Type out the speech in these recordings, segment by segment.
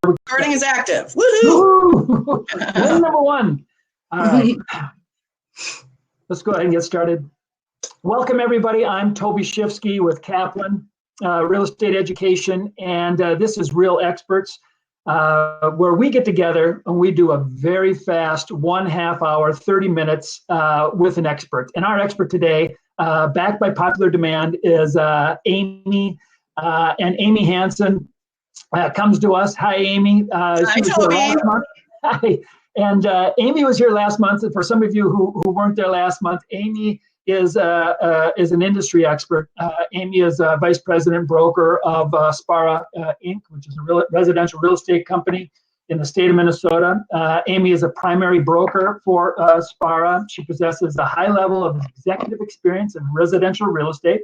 Recording is active. Woohoo! Win number one. All right. Let's go ahead and get started. Welcome, everybody. I'm Toby Shifsky with Kaplan Real Estate Education, and this is Real Experts, where we get together and we do a very fast 1/2 hour, 30 minutes with an expert. And our expert today, backed by popular demand, is Amy. And Amy Hansen comes to us. Hi, Amy. Hi, Toby. Hi. And Amy was here last month. And for some of you who weren't there last month, Amy is an industry expert. Amy is a vice president broker of Spara Inc., which is a residential real estate company in the state of Minnesota. Amy is a primary broker for Spara. She possesses a high level of executive experience in residential real estate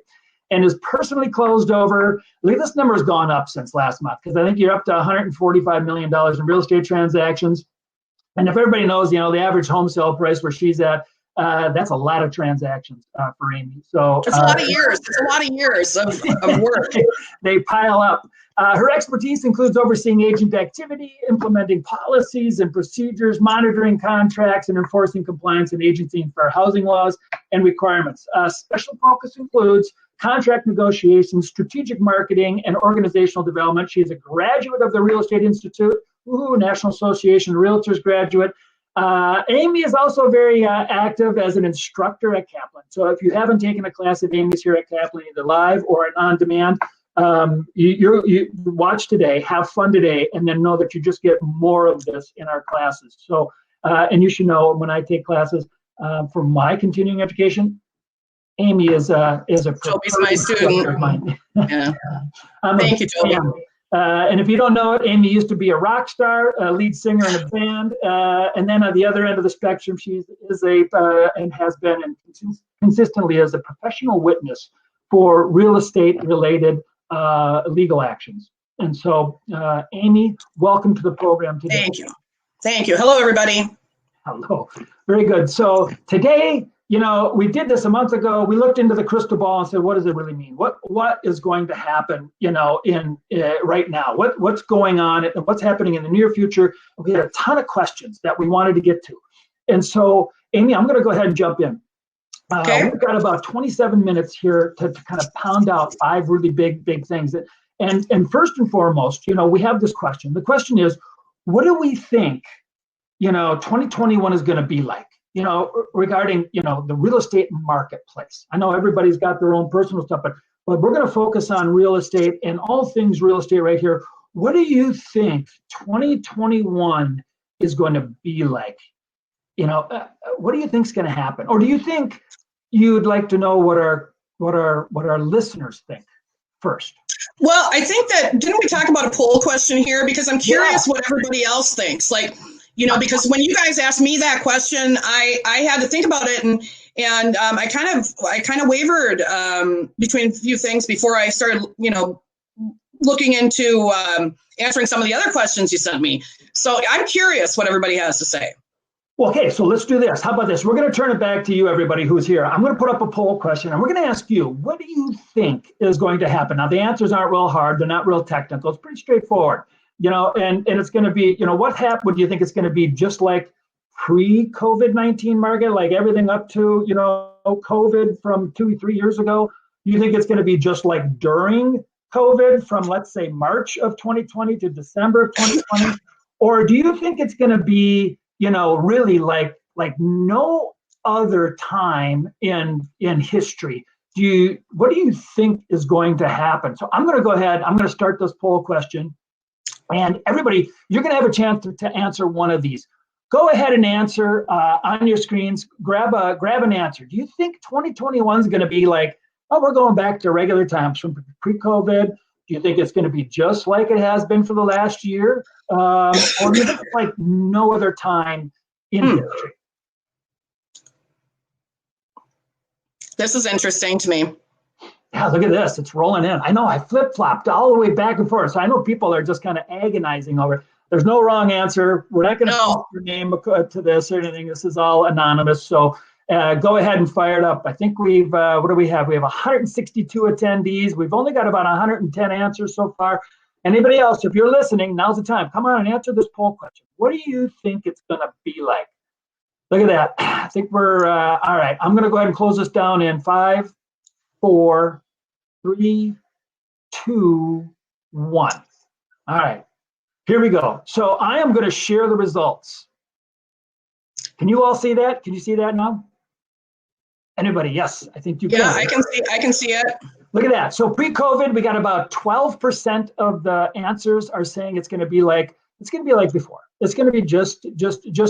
and is personally closed over, I believe this number has gone up since last month, because I think you're up to $145 million in real estate transactions. And if everybody knows, the average home sale price where she's at, that's a lot of transactions for Amy. So it's a lot of years. It's a lot of years of work. They pile up. Her expertise includes overseeing agent activity, implementing policies and procedures, monitoring contracts, and enforcing compliance and agency and fair housing laws and requirements. Special focus includes contract negotiations, strategic marketing, and organizational development. She is a graduate of the Real Estate Institute, National Association of Realtors graduate. Amy is also very active as an instructor at Kaplan. So if you haven't taken a class of Amy's here at Kaplan, either live or on demand, you watch today, have fun today, and then know that you just get more of this in our classes. So, and you should know, when I take classes for my continuing education, Amy is a Toby's my student. Of mine. Yeah. Thank you, Toby. And if you don't know it, Amy used to be a rock star, a lead singer in a band, and then on the other end of the spectrum, she is and has been and consistently as a professional witness for real estate-related legal actions. And so, Amy, welcome to the program today. Thank you. Thank you. Hello, everybody. Hello. Very good. So today, we did this a month ago. We looked into the crystal ball and said, what does it really mean? What is going to happen, in right now? What's going on and what's happening in the near future? We had a ton of questions that we wanted to get to. And so, Amy, I'm going to go ahead and jump in. Okay. We've got about 27 minutes here to kind of pound out 5 really big things. And first and foremost, we have this question. The question is, what do we think, 2021 is going to be like? Regarding, the real estate marketplace. I know everybody's got their own personal stuff, but we're going to focus on real estate and all things real estate right here. What do you think 2021 is going to be like? What do you think is going to happen? Or do you think you'd like to know what our listeners think first? Well, I think that, didn't we talk about a poll question here? Because I'm curious what everybody else thinks. Because when you guys asked me that question, I had to think about it, and I kind of wavered between a few things before I started, looking into answering some of the other questions you sent me. So I'm curious what everybody has to say. Well, okay, so let's do this. How about this? We're going to turn it back to you, everybody who's here. I'm going to put up a poll question, and we're going to ask you, what do you think is going to happen? Now, the answers aren't real hard. They're not real technical. It's pretty straightforward. And it's going to be, what happened? Do you think it's going to be just like pre-COVID-19 market, like everything up to, COVID from 2-3 years ago? Do you think it's going to be just like during COVID from, let's say, March of 2020 to December of 2020? Or do you think it's going to be, really like no other time in history? What do you think is going to happen? So I'm going to go ahead. I'm going to start this poll question. And everybody, you're going to have a chance to answer one of these. Go ahead and answer on your screens. Grab an answer. Do you think 2021 is going to be like, we're going back to regular times from pre-COVID? Do you think it's going to be just like it has been for the last year? Or do you think it's like no other time in history? This is interesting to me. Yeah, look at this. It's rolling in. I know I flip-flopped all the way back and forth. So I know people are just kind of agonizing over it. There's no wrong answer. We're not going to put your name to this or anything. This is all anonymous. So go ahead and fire it up. I think we've, what do we have? We have 162 attendees. We've only got about 110 answers so far. Anybody else, if you're listening, now's the time. Come on and answer this poll question. What do you think it's going to be like? Look at that. I think we're all right. I'm going to go ahead and close this down in 5, 4, 3, 2, 1. All right. Here we go. So I am going to share the results. Can you all see that? Can you see that now? Anybody? Yes, I think you can. Yeah, I can see it. Look at that. So pre-COVID, we got about 12% of the answers are saying it's going to be like before. It's going to be just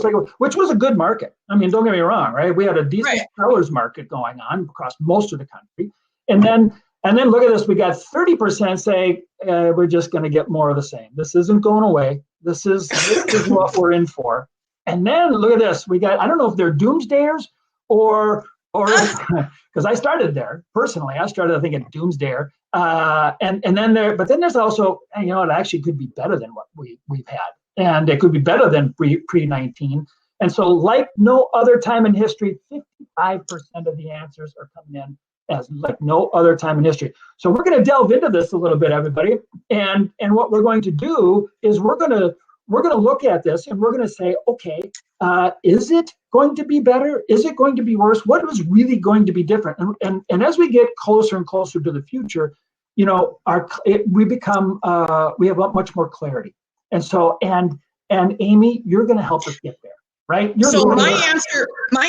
like, which was a good market. I mean, don't get me wrong, right? We had a decent sellers market going on across most of the country, and then look at this. We got 30% say we're just going to get more of the same. This isn't going away. This is what we're in for. And then look at this. We got, I don't know if they're doomsdayers or because I started there personally. I started, I think, at doomsdayer. And then there's also, you know, it actually could be better than what we've had, and it could be better than pre-19. And so, like no other time in history, 55% of the answers are coming in as like no other time in history. So we're going to delve into this a little bit, everybody. And what we're going to do is we're going to look at this and we're going to say, okay, is it going to be better? Is it going to be worse? What is really going to be different? And as we get closer and closer to the future, you know, we have much more clarity. And so, and Amy, you're going to help us get there, right? So my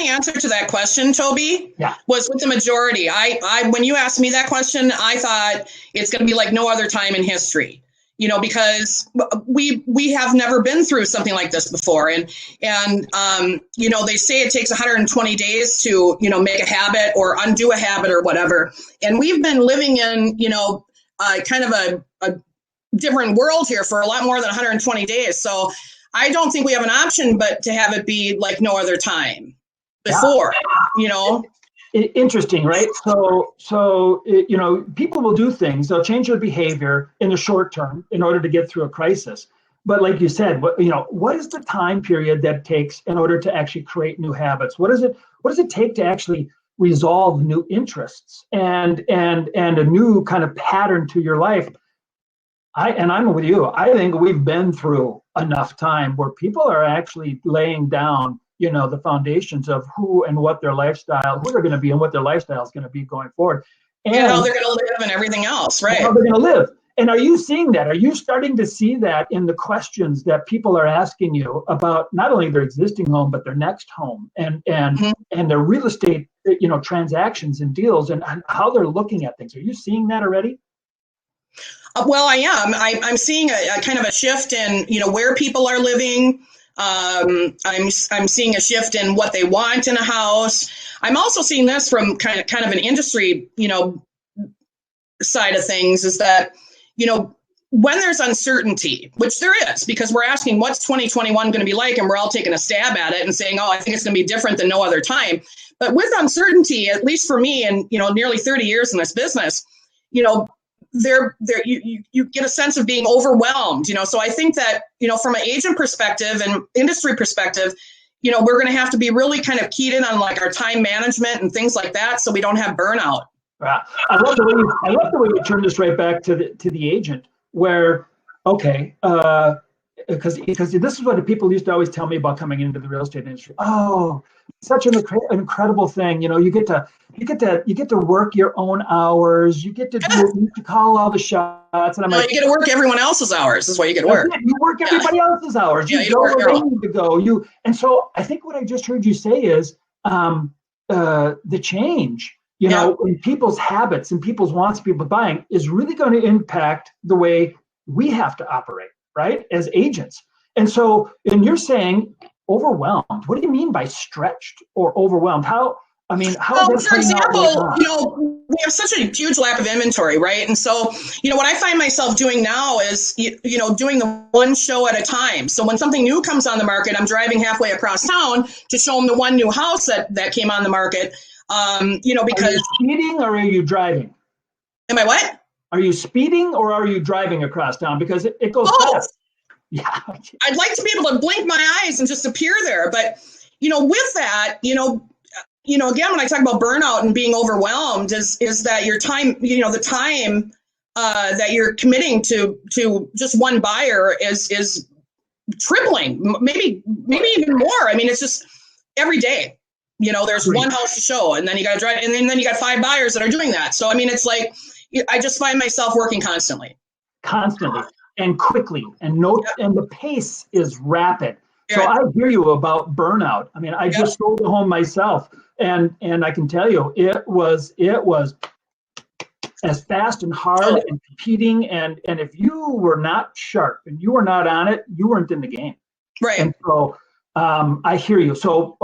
answer to that question, Toby, was with the majority. I when you asked me that question, I thought it's going to be like no other time in history. You know, because we have never been through something like this before, and you know, they say it takes 120 days to, you know, make a habit or undo a habit or whatever, and we've been living in, you know, kind of a different world here for a lot more than 120 days. So I don't think we have an option but to have it be like no other time before, you know. Interesting, right? So you know, people will do things. They'll change their behavior in the short term in order to get through a crisis. But like you said, what is the time period that it takes in order to actually create new habits? What does it take to actually resolve new interests and a new kind of pattern to your life? I'm with you. I think we've been through enough time where people are actually laying down, you know, the foundations of who and what their lifestyle, who they're going to be and what their lifestyle is going to be going forward. And how they're going to live and everything else, right? How they're going to live. And are you seeing that? Are you starting to see that in the questions that people are asking you about not only their existing home, but their next home and their real estate, you know, transactions and deals and how they're looking at things? Are you seeing that already? Well, I am. I'm seeing a kind of a shift in, you know, where people are living. I'm seeing a shift in what they want in a house. I'm also seeing this from kind of an industry, you know, side of things, is that, you know, when there's uncertainty, which there is, because we're asking what's 2021 going to be like, and we're all taking a stab at it and saying, oh, I think it's going to be different than no other time. But with uncertainty, at least for me, and, you know, nearly 30 years in this business, you know, you get a sense of being overwhelmed, you know. So I think that, you know, from an agent perspective and industry perspective, you know, we're going to have to be really kind of keyed in on like our time management and things like that, so we don't have burnout. Wow. I love the way you turn this right back to the agent, where, okay, because this is what the people used to always tell me about coming into the real estate industry. Oh, such an incredible thing. You know, you get to work your own hours. You get to call all the shots. And I'm like, you get to work everyone else's hours. Is what you get to work. You work everybody else's hours. You go where they need to go. And so I think what I just heard you say is the change, you know, in people's habits and people's wants, people buying, is really going to impact the way we have to operate, right, as agents. And so, and you're saying overwhelmed. What do you mean by stretched or overwhelmed? How? Well, for example, you know, we have such a huge lack of inventory, right? And so, you know, what I find myself doing now is, you know, doing the one show at a time. So when something new comes on the market, I'm driving halfway across town to show them the one new house that came on the market. You know, because. Are you speeding or are you driving? Am I what? Are you speeding or are you driving across town? Because it goes fast. Yeah. I'd like to be able to blink my eyes and just appear there. But, you know, with that, you know, again, when I talk about burnout and being overwhelmed is that your time, you know, the time that you're committing to just one buyer is tripling, maybe even more. I mean, it's just every day. There's one house to show, and then you got to drive, and then you got 5 buyers that are doing that. So I mean, it's like I just find myself working constantly, and quickly, and the pace is rapid. So Yeah. I hear you about burnout. I mean, I just sold a home myself, and I can tell you, it was as fast and hard and competing, and if you were not sharp and you were not on it, you weren't in the game. Right. And so I hear you. So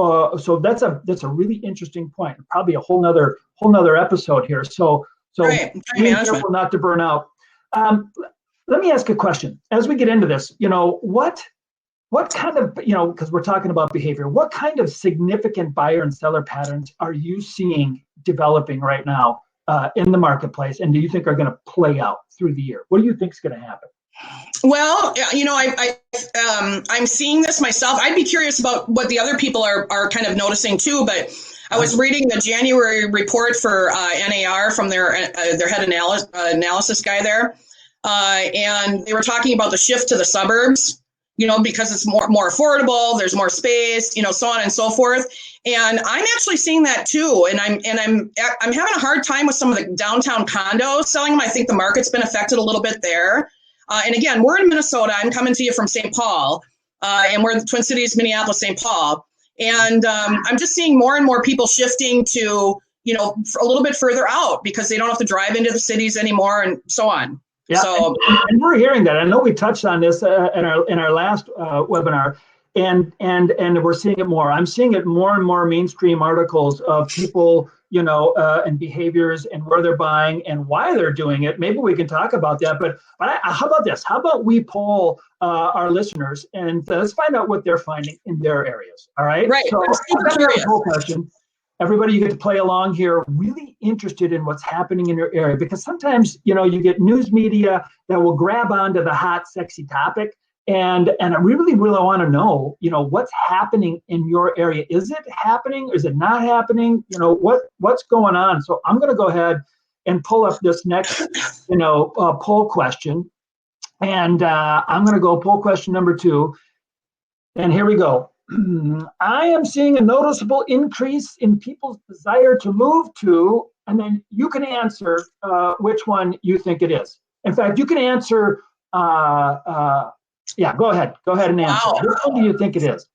that's a really interesting point. Probably a whole nother episode here. So Right. being careful not to burn out. Let me ask a question. As we get into this, what kind of, because we're talking about behavior, what kind of significant buyer and seller patterns are you seeing developing right now in the marketplace, and do you think are going to play out through the year? What do you think is going to happen? Well, I'm seeing this myself. I'd be curious about what the other people are kind of noticing too. But I was reading the January report for NAR from their head analysis guy there, and they were talking about the shift to the suburbs. Because it's more affordable, there's more space, so on and so forth. And I'm actually seeing that too. And I'm having a hard time with some of the downtown condos selling them. I think the market's been affected a little bit there. And again, we're in Minnesota. I'm coming to you from St. Paul, and we're in the Twin Cities, Minneapolis, St. Paul. And I'm just seeing more and more people shifting to, a little bit further out because they don't have to drive into the cities anymore and so on. Yeah, so, and we're hearing that. I know we touched on this in our last webinar, and we're seeing it more. I'm seeing it more and more mainstream articles of people, and behaviors and where they're buying and why they're doing it. Maybe we can talk about that. But how about this? How about we poll our listeners and let's find out what they're finding in their areas. All right. Right. So I've got a poll question. Everybody, you get to play along here, really interested in what's happening in your area, because sometimes, you get news media that will grab onto the hot, sexy topic. And I really, really want to know, what's happening in your area. Is it happening? Is it not happening? What's going on? So I'm going to go ahead and pull up this next, poll question. And I'm going to go poll question number 2. And here we go. I am seeing a noticeable increase in people's desire to move to, and then you can answer which one you think it is. In fact, you can answer, go ahead and answer. Wow. Which one do you think it is?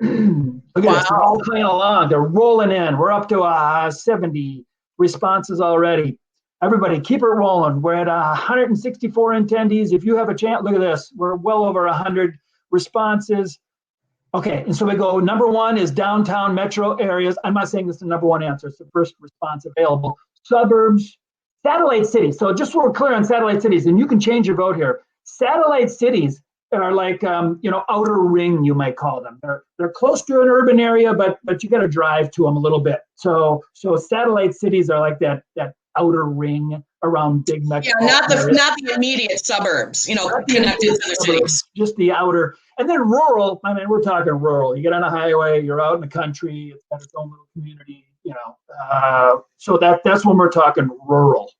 Look at this, they're all playing along. They're rolling in. We're up to 70 responses already. Everybody, keep it rolling. We're at 164 attendees. If you have a chance, look at this. We're well over 100 responses. Okay, and so we go, number 1 is downtown metro areas. I'm not saying this is the number 1 answer. It's the first response available. Suburbs, satellite cities. So just so we're clear on satellite cities, and you can change your vote here. Satellite cities are like, outer ring, you might call them. They're close to an urban area, but you got to drive to them a little bit. So satellite cities are like that outer ring around big metro. Yeah, not the immediate suburbs, connected to the cities. Just the outer. And then rural, I mean, we're talking rural. You get on a highway, you're out in the country, it's got its own little community, so that's when we're talking rural,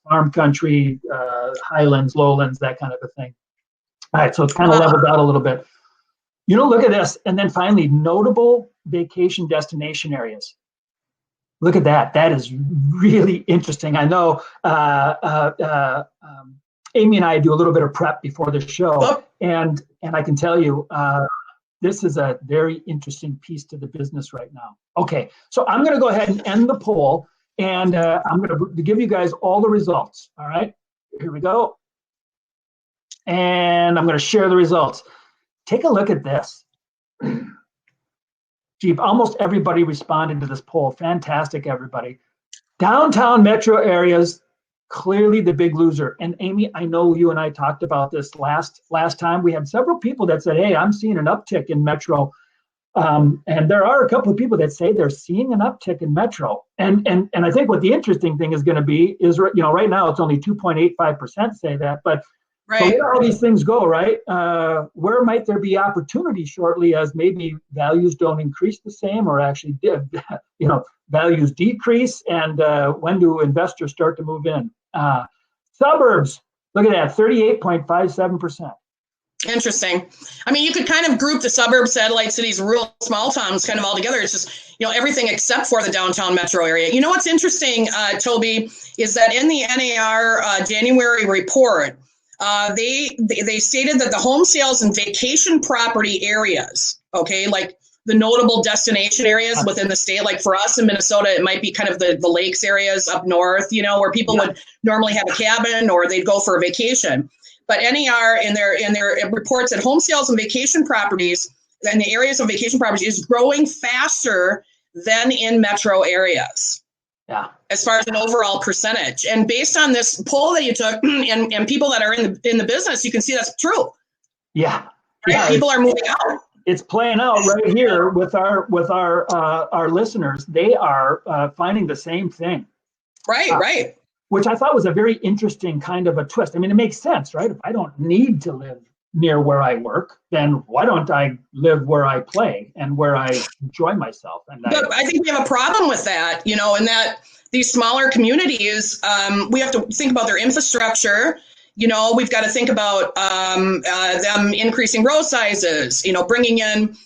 farm country, highlands, lowlands, that kind of a thing. All right, so it's kind of leveled out a little bit. Look at this. And then finally, notable vacation destination areas. Look at that. That is really interesting. I know Amy and I do a little bit of prep before the show, and I can tell you this is a very interesting piece to the business right now. Okay, so I'm going to go ahead and end the poll, and I'm going to give you guys all the results. All right, here we go, and I'm going to share the results. Take a look at this. Gee, almost everybody responded to this poll. Fantastic, everybody. Downtown metro areas, clearly the big loser. And Amy, I know you and I talked about this last time. We had several people that said, hey, I'm seeing an uptick in metro. And there are a couple of people that say they're seeing an uptick in metro. And I think what the interesting thing is going to be is, right now it's only 2.85% say that, but right. So where all these things go, right? Where might there be opportunity shortly as maybe values don't increase the same or actually values decrease? And when do investors start to move in? Suburbs, look at that, 38.57%. Interesting. I mean, you could kind of group the suburbs, satellite cities, rural small towns kind of all together. It's just, everything except for the downtown metro area. You know what's interesting, Toby, is that in the NAR January report, they stated that the home sales and vacation property areas, okay, like the notable destination areas within the state, like for us in Minnesota, it might be kind of the lakes areas up north, where people would normally have a cabin or they'd go for a vacation. But NAR in their reports that home sales and vacation properties and the areas of vacation properties is growing faster than in metro areas. Yeah. As far as an overall percentage. And based on this poll that you took and people that are in the business, you can see that's true. Yeah. Right? Yeah. People are moving out. It's playing out right here with our listeners. They are finding the same thing. Right. Which I thought was a very interesting kind of a twist. I mean, it makes sense, right? If I don't need to live near where I work, then why don't I live where I play and where I enjoy myself? But I think we have a problem with that, in that these smaller communities, we have to think about their infrastructure. We've got to think about them increasing row sizes, bringing in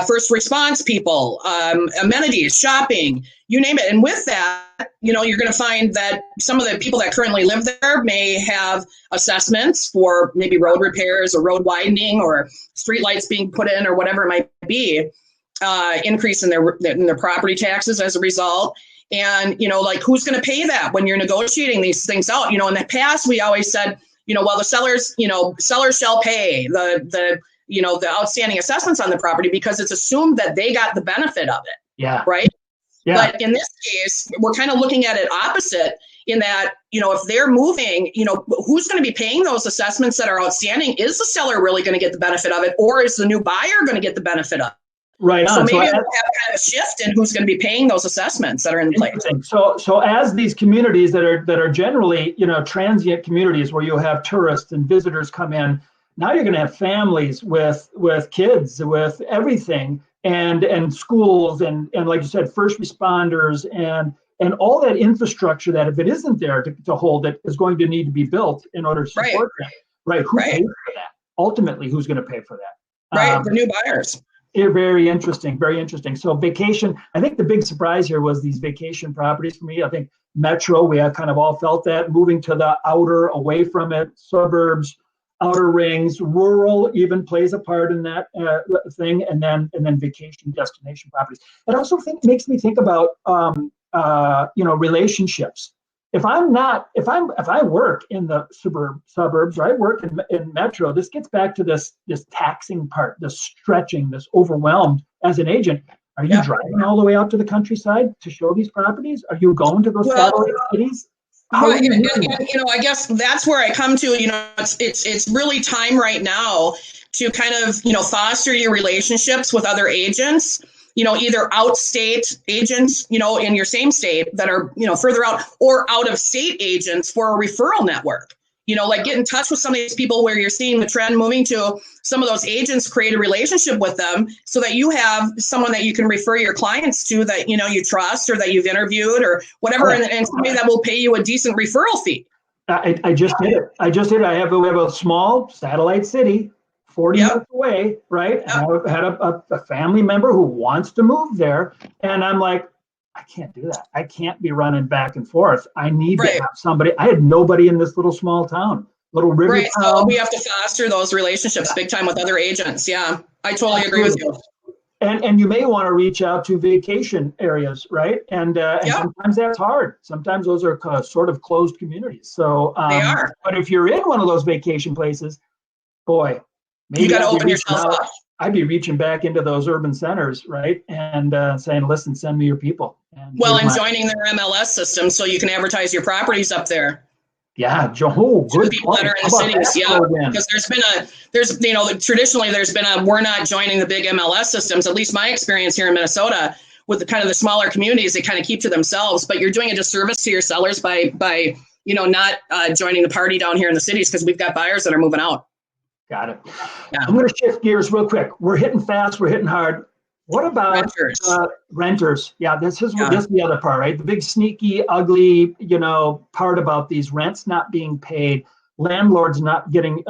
first response people, amenities, shopping, you name it. And with that, you're going to find that some of the people that currently live there may have assessments for maybe road repairs or road widening or street lights being put in or whatever it might be, increase in their property taxes as a result. And, like who's going to pay that when you're negotiating these things out? In the past, we always said, well, the sellers shall pay the outstanding assessments on the property because it's assumed that they got the benefit of it. Yeah. Right. Yeah. But in this case, we're kind of looking at it opposite in that, if they're moving, who's going to be paying those assessments that are outstanding? Is the seller really going to get the benefit of it, or is the new buyer going to get the benefit of it? Right. So maybe we'll have kind of a shift in who's going to be paying those assessments that are in place. So as these communities that are generally, transient communities where you have tourists and visitors come in, now you're going to have families with kids, with everything, and schools, and like you said, first responders, and all that infrastructure that if it isn't there to hold it is going to need to be built in order to support that. Right. Who pays for that? Ultimately, who's going to pay for that? Right. The new buyers. Very interesting. Very interesting. So vacation, I think the big surprise here was these vacation properties for me. I think metro, we have kind of all felt that, moving to the outer, away from it, suburbs, outer rings, rural even plays a part in that thing, and then vacation destination properties. It also makes me think about relationships. If I work in the suburbs, or I work in metro, this gets back to this taxing part, this stretching, this overwhelmed as an agent. Are you driving all the way out to the countryside to show these properties? Are you going to those satellite cities? Right, and I guess that's where I come to. It's really time right now to kind of foster your relationships with other agents. Either outstate agents, in your same state that are further out, or out of state agents for a referral network. Like get in touch with some of these people where you're seeing the trend moving to some of those agents, create a relationship with them so that you have someone that you can refer your clients to that, you trust or that you've interviewed or whatever. And somebody that will pay you a decent referral fee. I just did it. We have a small satellite city, 40 minutes away, right? Yep. And I had a family member who wants to move there. And I'm like, I can't do that. I can't be running back and forth. I need to have somebody. I had nobody in this little small town, little river town. So we have to foster those relationships big time with other agents. Yeah, I totally agree with you. And you may want to reach out to vacation areas, right? And sometimes that's hard. Sometimes those are sort of closed communities. So they are. But if you're in one of those vacation places, boy, maybe you got to open yourself up. I'd be reaching back into those urban centers, right? And saying, listen, send me your people. And joining their MLS system so you can advertise your properties up there. Yeah, good people that are in the cities, because traditionally there's been we're not joining the big MLS systems, at least my experience here in Minnesota, with the kind of the smaller communities, they kind of keep to themselves, but you're doing a disservice to your sellers by not joining the party down here in the cities because we've got buyers that are moving out. Got it. Yeah. I'm going to shift gears real quick. We're hitting fast. We're hitting hard. What about Renters. Renters? Yeah, this is Yeah. this is the other part, right? The big sneaky, ugly, part about these rents not being paid, landlords not getting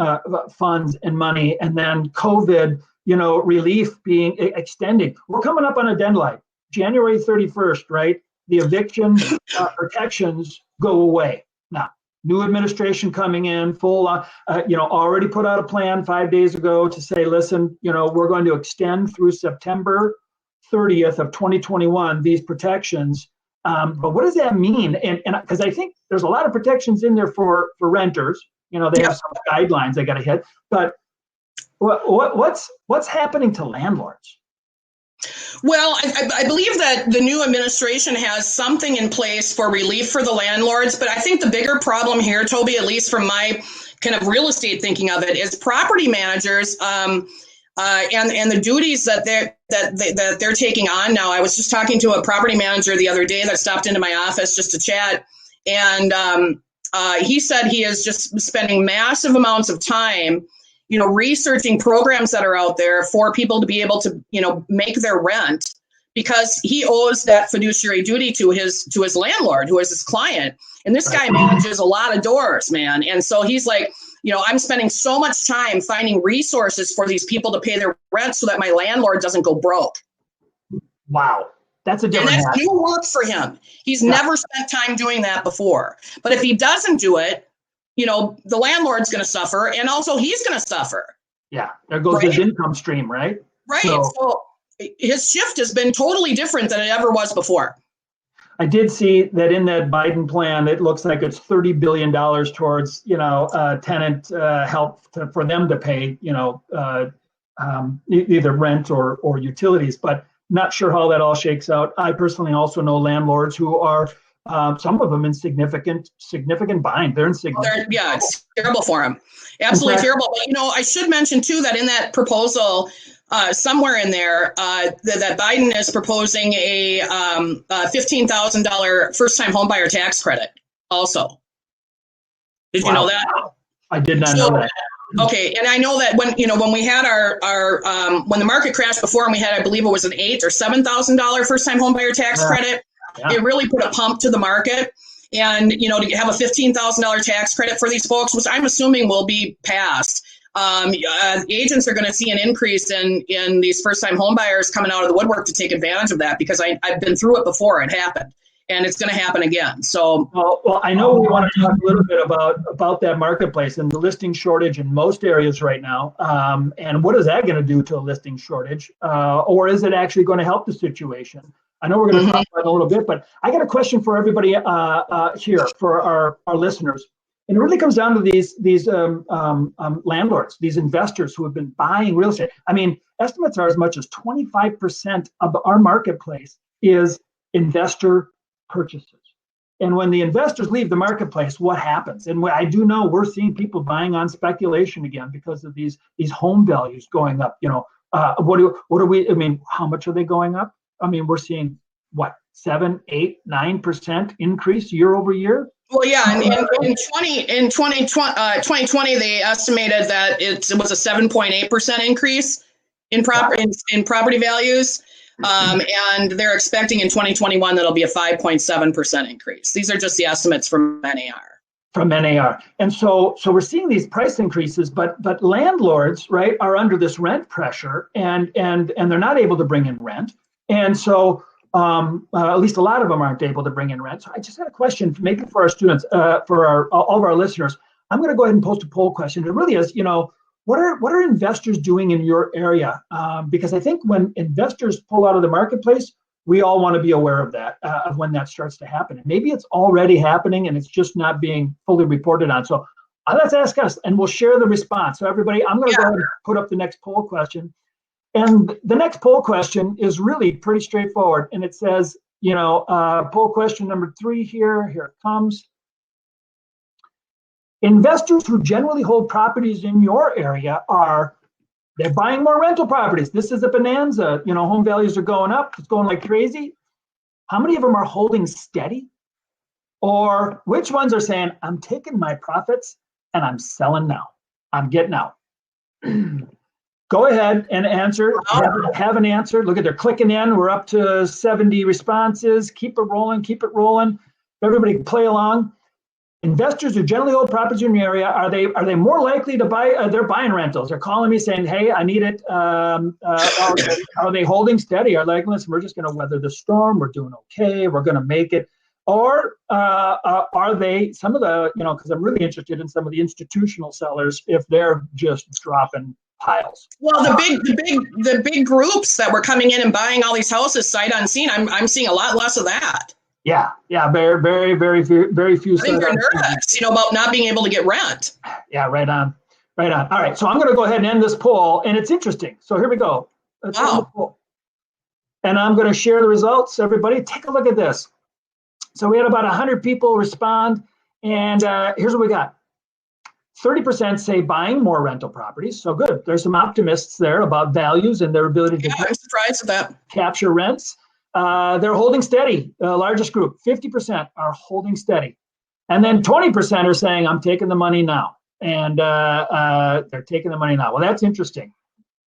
funds and money, and then COVID, relief being extended. We're coming up on a deadline, January 31st, right? The eviction protections go away now. New administration coming in, full, already put out a plan 5 days ago to say, listen, we're going to extend through September 30th of 2021 these protections. But what does that mean? And because I think there's a lot of protections in there for renters. They have some guidelines they got to hit. But what's happening to landlords? Well, I believe that the new administration has something in place for relief for the landlords, but I think the bigger problem here, Toby, at least from my kind of real estate thinking of it, is property managers and the duties that they're taking on now. I was just talking to a property manager the other day that stopped into my office just to chat, and he said he is just spending massive amounts of time researching programs that are out there for people to be able to, make their rent, because he owes that fiduciary duty to his landlord, who is his client. And this guy manages a lot of doors, man. And so he's like, I'm spending so much time finding resources for these people to pay their rent so that my landlord doesn't go broke. Wow. That's a different. And that's new work for him. He's never spent time doing that before. But if he doesn't do it, the landlord's going to suffer, and also he's going to suffer. Yeah, there goes his income stream, right? Right. So his shift has been totally different than it ever was before. I did see that in that Biden plan, it looks like it's $30 billion towards, tenant help for them to pay, either rent or utilities, but not sure how that all shakes out. I personally also know landlords who are some of them in significant bind. They're in significant. It's terrible for them. Absolutely terrible. But, I should mention, too, that in that proposal, somewhere in there, that Biden is proposing a $15,000 first-time homebuyer tax credit also. Did you know that? I did not know that. Okay, and I know that when we had our when the market crashed before, and we had, I believe it was an $8,000 or $7,000 first-time homebuyer tax credit. Yeah. It really put a pump to the market, and to have a $15,000 tax credit for these folks, which I'm assuming will be passed. Agents are going to see an increase in these first-time home buyers coming out of the woodwork to take advantage of that, because I've been through it before. It happened, and it's going to happen again. So, well, I know we want to talk a little bit about that marketplace and the listing shortage in most areas right now, and what is that going to do to a listing shortage, or is it actually going to help the situation? I know we're going to talk about it a little bit, but I got a question for everybody here, for our listeners. And it really comes down to these landlords, these investors who have been buying real estate. I mean, estimates are as much as 25% of our marketplace is investor purchases. And when the investors leave the marketplace, what happens? And I do know we're seeing people buying on speculation again because of these home values going up. What are we? I mean, how much are they going up? I mean, we're seeing what, 7, 8, 9% increase year over year. Well, yeah, and in 2020, they estimated that it was a 7.8% increase in property values, and they're expecting in 2021 that'll be a 5.7% increase. These are just the estimates from NAR. And so we're seeing these price increases, but landlords, right, are under this rent pressure, and they're not able to bring in rent. And so at least a lot of them aren't able to bring in rent. So I just had a question, maybe for our students, for all of our listeners. I'm going to go ahead and post a poll question. It really is, what are investors doing in your area? Because I think when investors pull out of the marketplace, we all want to be aware of that, of when that starts to happen. And maybe it's already happening and it's just not being fully reported on. So let's ask us, and we'll share the response. So everybody, I'm going to go ahead and put up the next poll question. And the next poll question is really pretty straightforward. And it says, poll question number 3 here it comes. Investors who generally hold properties in your area they're buying more rental properties. This is a bonanza. Home values are going up. It's going like crazy. How many of them are holding steady? Or which ones are saying, I'm taking my profits and I'm selling now. I'm getting out. Go ahead and answer. Have an answer. Look at they're clicking in. We're up to 70 responses. Keep it rolling. Keep it rolling. Everybody play along. Investors who generally hold properties in your area, are they more likely to buy? They're buying rentals. They're calling me saying, "Hey, I need it." Are they holding steady? Are they like, "Listen, we're just going to weather the storm. We're doing okay. We're going to make it." Or are they some of the, because I'm really interested in some of the institutional sellers, if they're just dropping piles. Well, the big groups that were coming in and buying all these houses sight unseen, I'm seeing a lot less of that. Yeah, very few. I think they're nervous, about not being able to get rent. Yeah, right on. All right, so I'm going to go ahead and end this poll, and it's interesting. So here we go. Let's end the poll. And I'm going to share the results. Everybody, take a look at this. So we had about 100 people respond, and here's what we got. 30% say buying more rental properties. So good. There's some optimists there about values and their ability to I'm surprised at that. Capture rents. They're holding steady. The largest group, 50% are holding steady. And then 20% are saying, I'm taking the money now. And they're taking the money now. Well, that's interesting.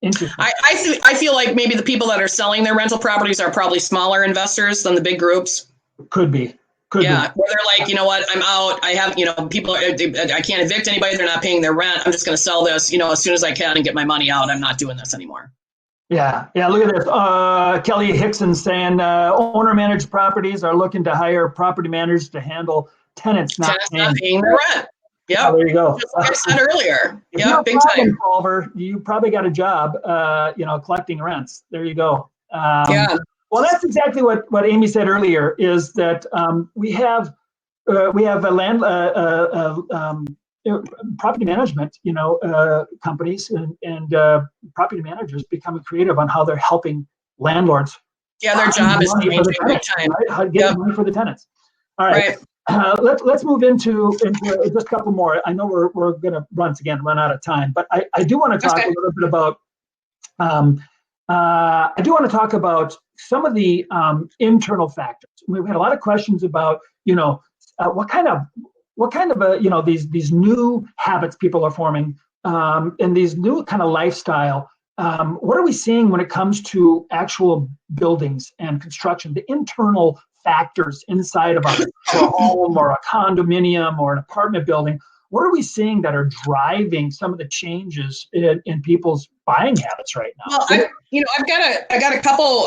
I feel like maybe the people that are selling their rental properties are probably smaller investors than the big groups. Could be. Where they're like, you know what, I'm out. I have, people, I can't evict anybody. They're not paying their rent. I'm just going to sell this, as soon as I can and get my money out. I'm not doing this anymore. Yeah. Look at this. Kelly Hickson saying owner-managed properties are looking to hire property managers to handle tenants not paying their rent. Yeah, there you go. Just like I said earlier. Yeah, big time. Solver, you probably got a job, collecting rents. There you go. Yeah. Well, that's exactly what Amy said earlier. Is that we have a land property management, companies and property managers becoming creative on how they're helping landlords. Yeah, their job is changing big time. Right? How to get money for the tenants. All right. Let's move into just a couple more. I know we're going to run out of time, but I do want to talk a little bit about. I do want to talk about some of the internal factors. We've had a lot of questions about, what kind of these new habits people are forming, and these new kind of lifestyle. What are we seeing when it comes to actual buildings and construction? The internal factors inside of a home or a condominium or an apartment building. What are we seeing that are driving some of the changes in people's buying habits right now? Well, I got a couple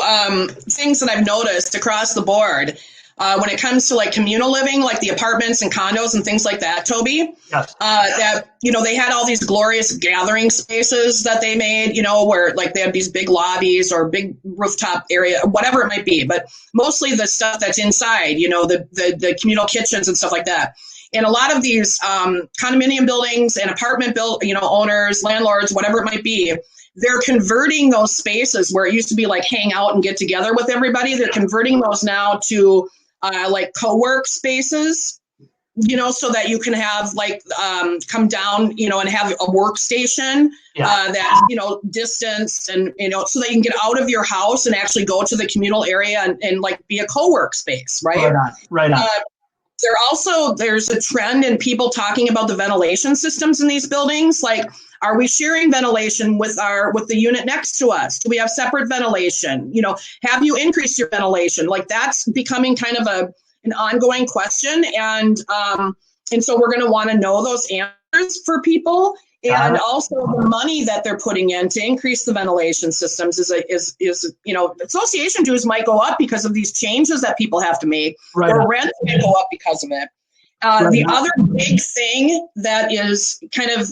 things that I've noticed across the board when it comes to like communal living, like the apartments and condos and things like that, Toby. Yes. That they had all these glorious gathering spaces that they made, where like they have these big lobbies or big rooftop area, whatever it might be, but mostly the stuff that's inside, the communal kitchens and stuff like that. And a lot of these condominium buildings and apartment owners, landlords, whatever it might be, they're converting those spaces where it used to be like hang out and get together with everybody. They're converting those now to like co-work spaces, so that you can have like come down, and have a workstation that's, distanced and, so that you can get out of your house and actually go to the communal area and like be a co-work space, right? Right on. There's a trend in people talking about the ventilation systems in these buildings. Like, are we sharing ventilation with the unit next to us? Do we have separate ventilation? Have you increased your ventilation? Like, that's becoming kind of an ongoing question. And so we're going to want to know those answers for people. And also the money that they're putting in to increase the ventilation systems is association dues might go up because of these changes that people have to make, or rent may go up because of it. The other big thing that is kind of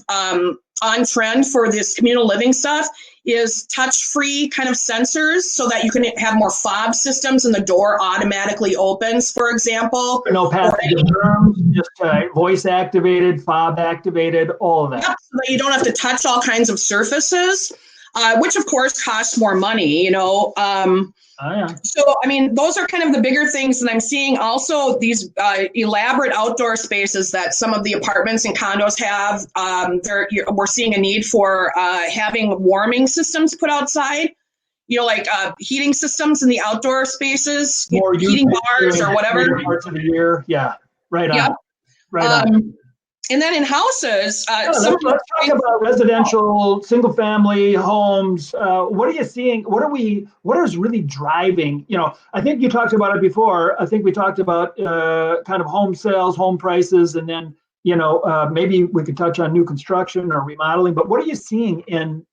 on trend for this communal living stuff is touch-free kind of sensors, so that you can have more fob systems and the door automatically opens, for example. No passive terms, just voice activated, fob activated, all of that. Yep, so that you don't have to touch all kinds of surfaces, which of course costs more money, So, those are kind of the bigger things that I'm seeing. Also, these elaborate outdoor spaces that some of the apartments and condos have, we're seeing a need for having warming systems put outside, like heating systems in the outdoor spaces, heating bars or whatever. Parts of the year. Yeah, right on. Yep. Right on. And then in houses, let's talk about residential, single family homes. What are you seeing? What is really driving? I think you talked about it before. I think we talked about kind of home sales, home prices, and then, maybe we could touch on new construction or remodeling, but what are you seeing in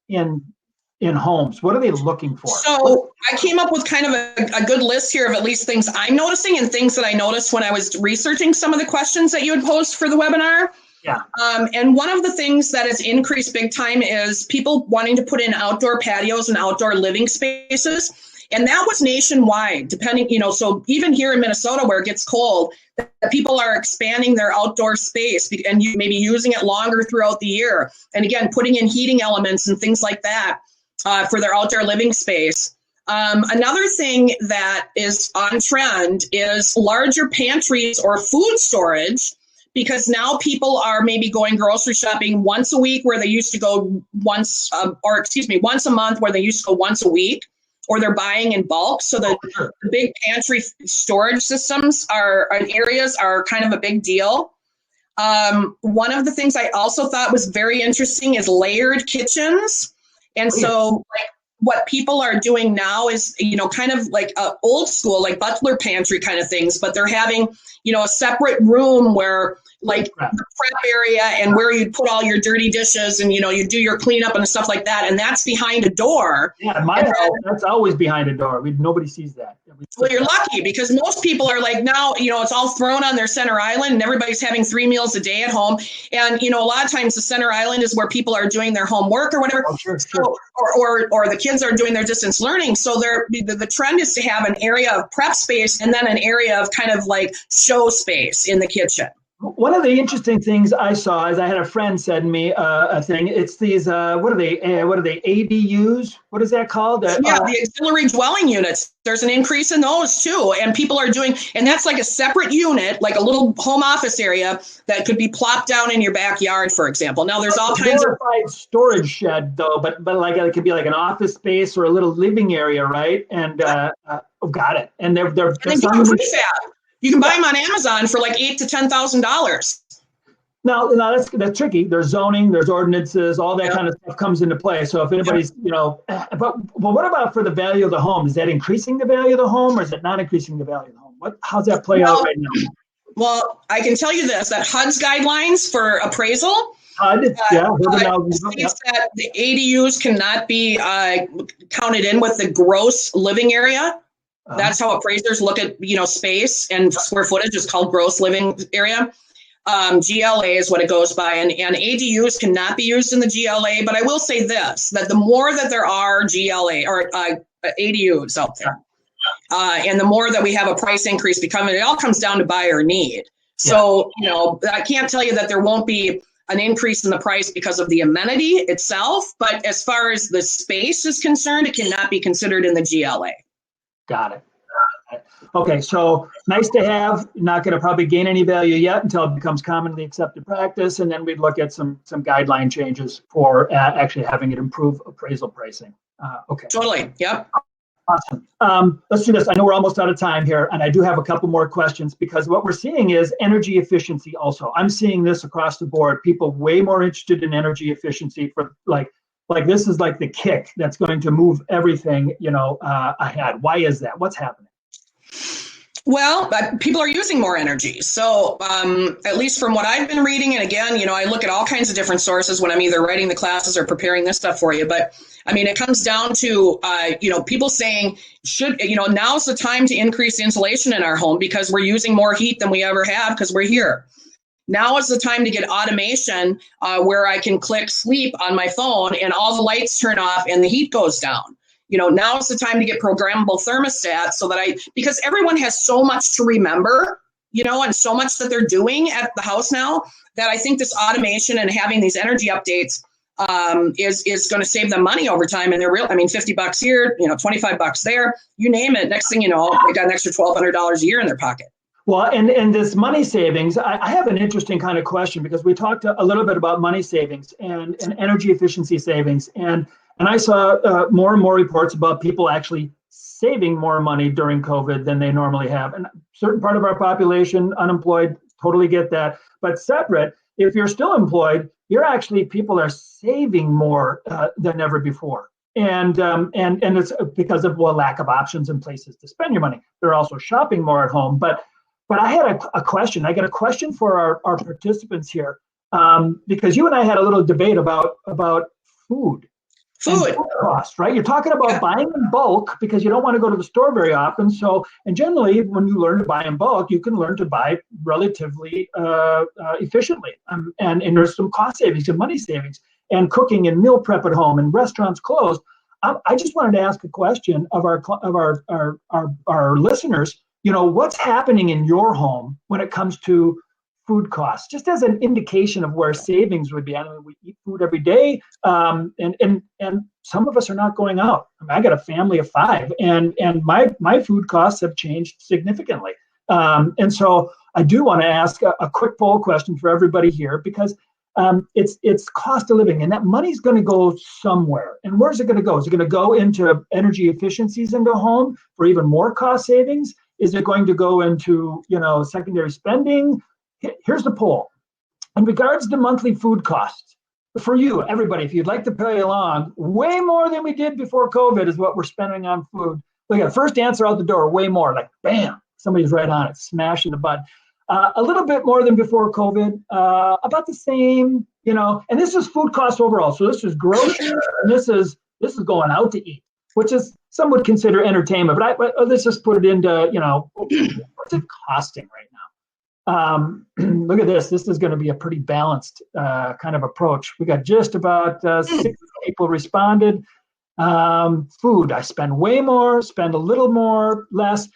homes? What are they looking for? So I came up with kind of a good list here of at least things I'm noticing and things that I noticed when I was researching some of the questions that you had posed for the webinar. Yeah. And one of the things that has increased big time is people wanting to put in outdoor patios and outdoor living spaces. And that was nationwide, depending, so even here in Minnesota where it gets cold, people are expanding their outdoor space and maybe using it longer throughout the year. And again, putting in heating elements and things like that for their outdoor living space. Another thing that is on trend is larger pantries or food storage, because now people are maybe going grocery shopping once a week where they used to go once a month where they used to go once a week, or they're buying in bulk. So the big pantry storage systems areas are kind of a big deal. One of the things I also thought was very interesting is layered kitchens. And so what people are doing now is, kind of like old school, like butler pantry kind of things, but they're having, a separate room where like the prep area and where you put all your dirty dishes and, you do your cleanup and stuff like that. And that's behind a door. Yeah, my house, that's always behind a door. Nobody sees that. Well, you're lucky because most people are like now, it's all thrown on their center island and everybody's having 3 meals a day at home. And, a lot of times the center island is where people are doing their homework or whatever. Oh, sure. Or the kids are doing their distance learning. So the trend is to have an area of prep space and then an area of kind of like show space in the kitchen. One of the interesting things I saw is I had a friend send me a thing. It's these, what are they, ADUs? What is that called? The auxiliary dwelling units. There's an increase in those too. And people are doing, and that's like a separate unit, like a little home office area that could be plopped down in your backyard, for example. Now there's all kinds of storage shed though, but like it could be like an office space or a little living area, right? And got it. And they're you can buy them on Amazon for like $8,000 to $10,000. Now that's tricky. There's zoning, there's ordinances, all that kind of stuff comes into play. So if anybody's, but what about for the value of the home? Is that increasing the value of the home, or is it not increasing the value of the home? How's that play out right now? Well, I can tell you this: that HUD's guidelines for appraisal. HUD, states that the ADUs cannot be counted in with the gross living area. That's how appraisers look at, space and square footage is called gross living area. GLA is what it goes by, and ADUs cannot be used in the GLA. But I will say this, that the more that there are GLA or ADUs out there, and the more that we have a price increase becoming, it all comes down to buyer need. So, I can't tell you that there won't be an increase in the price because of the amenity itself. But as far as the space is concerned, it cannot be considered in the GLA. Got it. Okay, so nice to have, not going to probably gain any value yet until it becomes commonly accepted practice, and then we'd look at some guideline changes for actually having it improve appraisal pricing. Okay. Totally. Yep. Awesome. Let's do this. I know we're almost out of time here, and I do have a couple more questions because what we're seeing is energy efficiency also. I'm seeing this across the board. People way more interested in energy efficiency for like this is like the kick that's going to move everything, ahead. Why is that? What's happening? Well, people are using more energy. So at least from what I've been reading, and again, I look at all kinds of different sources when I'm either writing the classes or preparing this stuff for you. But I mean, it comes down to, people saying, now's the time to increase the insulation in our home because we're using more heat than we ever have because we're here. Now is the time to get automation where I can click sleep on my phone and all the lights turn off and the heat goes down. Now is the time to get programmable thermostats so that because everyone has so much to remember, and so much that they're doing at the house now that I think this automation and having these energy updates is going to save them money over time. And they're $50 here, $25 there, you name it. Next thing you know, they got an extra $1,200 a year in their pocket. Well, and this money savings, I have an interesting kind of question because we talked a little bit about money savings and energy efficiency savings. And I saw more and more reports about people actually saving more money during COVID than they normally have. And a certain part of our population, unemployed, totally get that. But separate if you're still employed, people are saving more than ever before. And it's because of lack of options and places to spend your money. They're also shopping more at home. But I had a question. I got a question for our participants here, because you and I had a little debate about food. Food costs, right? You're talking about buying in bulk because you don't want to go to the store very often. So, and generally, when you learn to buy in bulk, you can learn to buy relatively efficiently. And there's some cost savings and money savings, and cooking and meal prep at home and restaurants closed. I just wanted to ask a question of our listeners. What's happening in your home when it comes to food costs, just as an indication of where savings would be. I mean, we eat food every day, and some of us are not going out. I got a family of 5, and my food costs have changed significantly. And so I do want to ask a quick poll question for everybody here, because it's cost of living, and that money's going to go somewhere. And where's it going to go? Is it going to go into energy efficiencies in the home for even more cost savings? Is it going to go into secondary spending? Here's the poll. In regards to monthly food costs, for you, everybody, if you'd like to play along, way more than we did before COVID is what we're spending on food. Look at the first answer out the door, way more, like bam, somebody's right on it, smashing the button. A little bit more than before COVID, about the same, and this is food costs overall. So this is groceries, and this is going out to eat, which is some would consider entertainment, but let's just put it into, what's it costing right now? Look at this. This is going to be a pretty balanced kind of approach. We got just about 6 people responded. Food, I spend way more, spend a little more, less.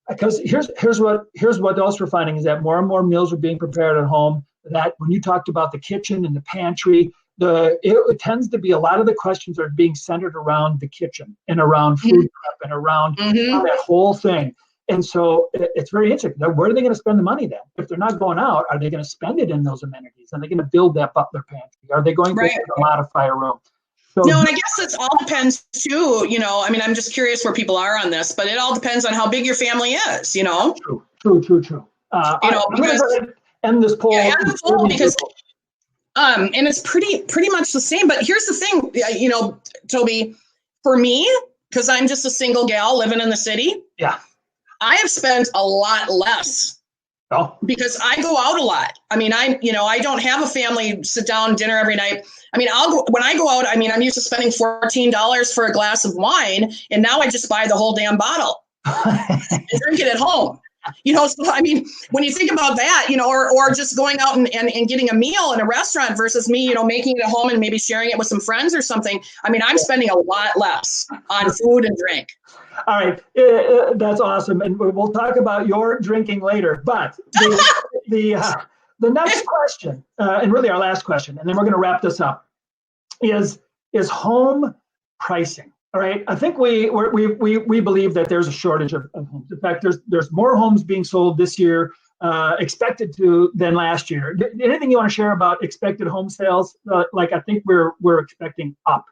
Because here's what else we're finding is that more and more meals are being prepared at home. That when you talked about the kitchen and the pantry, it tends to be a lot of the questions are being centered around the kitchen and around food prep and around that whole thing. And so it's very interesting. Where are they going to spend the money then? If they're not going out, are they going to spend it in those amenities? Are they going to build that butler pantry? Are they going to modify a room? So, no, and I guess it all depends too. I'm just curious where people are on this, but it all depends on how big your family is. True. Because end this poll. Yeah, end the poll because and it's pretty much the same. But here's the thing, Toby, for me, because I'm just a single gal living in the city. Yeah. I have spent a lot less because I go out a lot. I mean, I don't have a family sit down dinner every night. I mean, when I go out, I'm used to spending $14 for a glass of wine, and now I just buy the whole damn bottle and drink it at home. So when you think about that, or just going out and getting a meal in a restaurant versus me, making it at home and maybe sharing it with some friends or something. I'm spending a lot less on food and drink. All right, that's awesome, and we'll talk about your drinking later. But the next question, and really our last question, and then we're going to wrap this up, is home pricing. All right, I think we believe that there's a shortage of homes. In fact, there's more homes being sold this year expected to than last year. Anything you want to share about expected home sales? I think we're expecting up.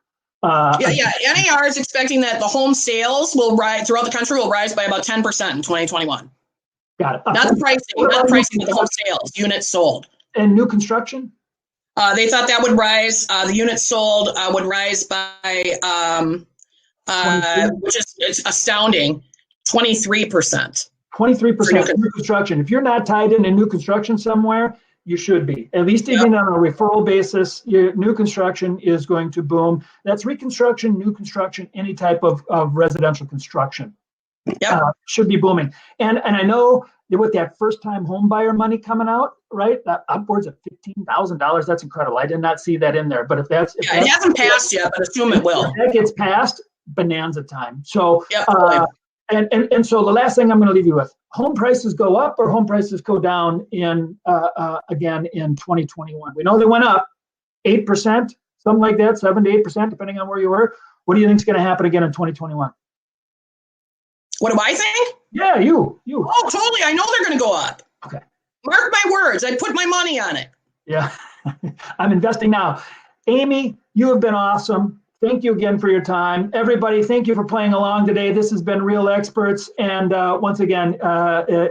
NAR is expecting that the home sales will rise throughout the country will rise by about 10% in 2021. Got it. Not the pricing, but the home sales, units sold. And new construction? They thought that would rise. The units sold would rise by, which is it's astounding, 23%. 23% new construction. If you're not tied into new construction somewhere, you should be. At least even on a referral basis, new construction is going to boom. That's reconstruction, new construction, any type of residential construction. Should be booming. And I know that with that first-time home buyer money coming out, right, that upwards of $15,000, that's incredible. I did not see that in there. But if that's it hasn't passed yet, but assume it will. If that gets passed, bonanza time. So and so the last thing I'm going to leave you with: home prices go up or home prices go down again in 2021. We know they went up 8%, something like that, 7 to 8%, depending on where you were. What do you think is going to happen again in 2021? What do I think? Yeah, you. Oh, totally. I know they're going to go up. Okay. Mark my words. I put my money on it. Yeah, I'm investing now. Amy, you have been awesome. Thank you again for your time. Everybody, thank you for playing along today. This has been Real Experts. And once again,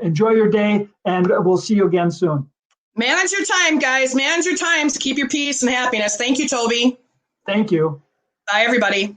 enjoy your day, and we'll see you again soon. Manage your time, guys. Manage your times to keep your peace and happiness. Thank you, Toby. Thank you. Bye, everybody.